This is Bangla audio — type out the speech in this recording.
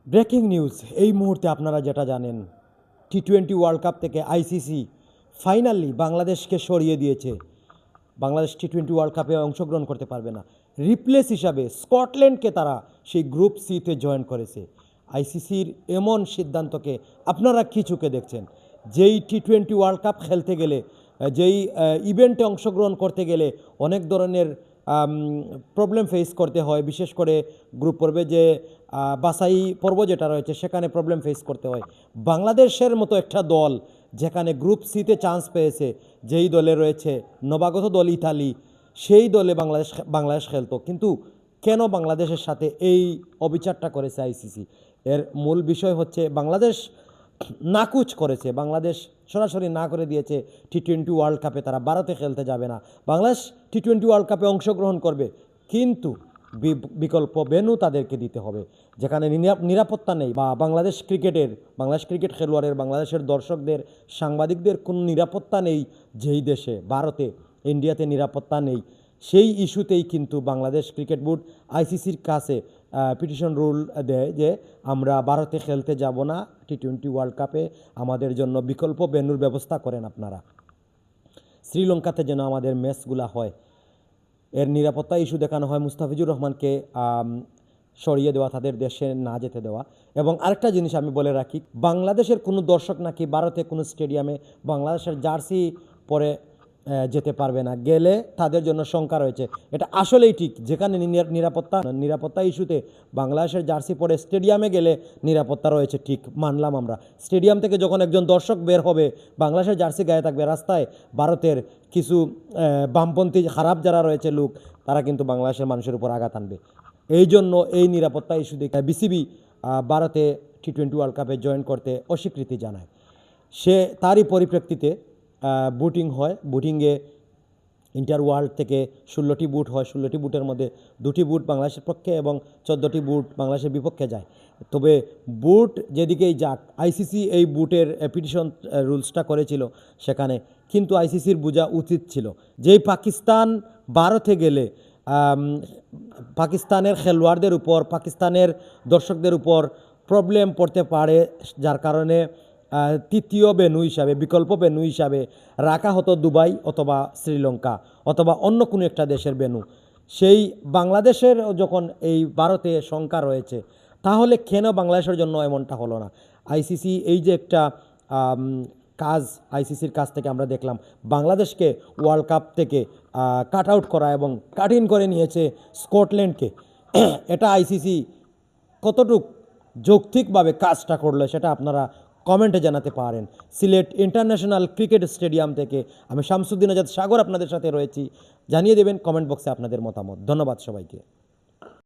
ব্রেকিং নিউজ এই মুহূর্তে আপনারা যেটা জানেন, টি-20 ওয়ার্ল্ড কাপ থেকে আইসিসি ফাইনালি বাংলাদেশকে সরিয়ে দিয়েছে। বাংলাদেশ টি-20 ওয়ার্ল্ড কাপে অংশগ্রহণ করতে পারবে না। রিপ্লেস হিসাবে স্কটল্যান্ডকে তারা সেই গ্রুপ সিতে জয়েন করেছে। আইসিসির এমন সিদ্ধান্তকে আপনারা কি চোখে দেখছেন? যেই টি-20 ওয়ার্ল্ড কাপ খেলতে গেলে, যেই ইভেন্টে অংশগ্রহণ করতে গেলে অনেক ধরনের প্রবলেম ফেস করতে হয়, বিশেষ করে গ্রুপ পর্বে যে বাছাই পর্ব যেটা রয়েছে সেখানে প্রবলেম ফেস করতে হয়। বাংলাদেশের মতো একটা দল যেখানে গ্রুপ সিতে চান্স পেয়েছে, যেই দলে রয়েছে নবাগত দল ইতালি, সেই দলে বাংলাদেশ খেলতো, কিন্তু কেন বাংলাদেশের সাথে এই অবিচারটা করেছে আইসিসি? এর মূল বিষয় হচ্ছে বাংলাদেশ নাকুচ করেছে। বাংলাদেশ সরাসরি না করে দিয়েছে টি-20 ওয়ার্ল্ড কাপে তারা ভারতে খেলতে যাবে না। বাংলাদেশ টি-20 ওয়ার্ল্ড কাপে অংশগ্রহণ করবে, কিন্তু বিকল্প ভেন্যু তাদেরকে দিতে হবে, যেখানে নিরাপত্তা নেই। বা বাংলাদেশ ক্রিকেট খেলোয়াড়ের, বাংলাদেশের দর্শকদের, সাংবাদিকদের কোনো নিরাপত্তা নেই। যেই দেশে, ভারতে, ইন্ডিয়াতে নিরাপত্তা নেই, সেই ইস্যুতেই কিন্তু বাংলাদেশ ক্রিকেট বোর্ড আইসিসির কাছে পিটিশন রুল দেয় যে আমরা ভারতে খেলতে যাব না টি-20 ওয়ার্ল্ড কাপে, আমাদের জন্য বিকল্প ভেন্যুর ব্যবস্থা করেন আপনারা। শ্রীলঙ্কাতে যেন আমাদের ম্যাচগুলো হয়, এর নিরাপত্তা ইস্যু দেখানো হয়, মুস্তাফিজুর রহমানকে সরিয়ে দেওয়া, তাদের দেশে না যেতে দেওয়া। এবং আরেকটা জিনিস আমি বলে রাখি, বাংলাদেশের কোনো দর্শক নাকি ভারতে কোনো স্টেডিয়ামে বাংলাদেশের জার্সি পরে যেতে পারবে না, গেলে তাদের জন্য শঙ্কা রয়েছে। এটা আসলেই ঠিক, যেখানে নিরাপত্তা ইস্যুতে বাংলাদেশের জার্সি পরে স্টেডিয়ামে গেলে নিরাপত্তা রয়েছে, ঠিক মানলাম আমরা। স্টেডিয়াম থেকে যখন একজন দর্শক বের হবে, বাংলাদেশের জার্সি গায়ে থাকবে, রাস্তায় ভারতের কিছু বামপন্থী খারাপ যারা রয়েছে লোক, তারা কিন্তু বাংলাদেশের মানুষের উপর আঘাত আনবে। এই জন্য এই নিরাপত্তা ইস্যু দেখে বিসিবি ভারতে টি-20 ওয়ার্ল্ড কাপে জয়েন করতে অস্বীকৃতি জানায়। তারই পরিপ্রেক্ষিতে বুটিং হয়। বুটিংয়ে ইন্টার ওয়ার্ল্ড থেকে 16টি বুট হয়। 16টি বুটের মধ্যে 2টি বুট বাংলাদেশের পক্ষে এবং 14টি বুট বাংলাদেশের বিপক্ষে যায়। তবে বুট যেদিকেই যাক, আইসিসি এই বুটের পিটিশন রুলসটা করেছিল সেখানে, কিন্তু আইসিসির বোঝা উচিত ছিল যেই পাকিস্তান ভারতে গেলে পাকিস্তানের খেলোয়াড়দের উপর, পাকিস্তানের দর্শকদের উপর প্রবলেম পড়তে পারে, যার কারণে তৃতীয় ভেন্যু হিসাবে, বিকল্প ভেন্যু হিসাবে রাখা হতো দুবাই অথবা শ্রীলঙ্কা অথবা অন্য কোনো একটা দেশের ভেন্যু। সেই বাংলাদেশের যখন এই ভারতে শঙ্কা রয়েছে, তাহলে কেন বাংলাদেশের জন্য এমনটা হলো না? আইসিসি এই যে একটা কাজ, আইসিসির কাছ থেকে আমরা দেখলাম বাংলাদেশকে ওয়ার্ল্ড কাপ থেকে কাট আউট করা এবং কাট ইন করে নিয়েছে স্কটল্যান্ডকে। এটা আইসিসি কতটুক যৌক্তিকভাবে কাজটা করলো সেটা আপনারা কমেন্টে জানাতে পারেন। সিলেট ইন্টারন্যাশনাল ক্রিকেট স্টেডিয়াম থেকে আমি শামসুদ্দিন আজাদ সাগর আপনাদের সাথে রয়েছি। জানিয়ে দেবেন কমেন্ট বক্সে আপনাদের মতামত। ধন্যবাদ সবাইকে।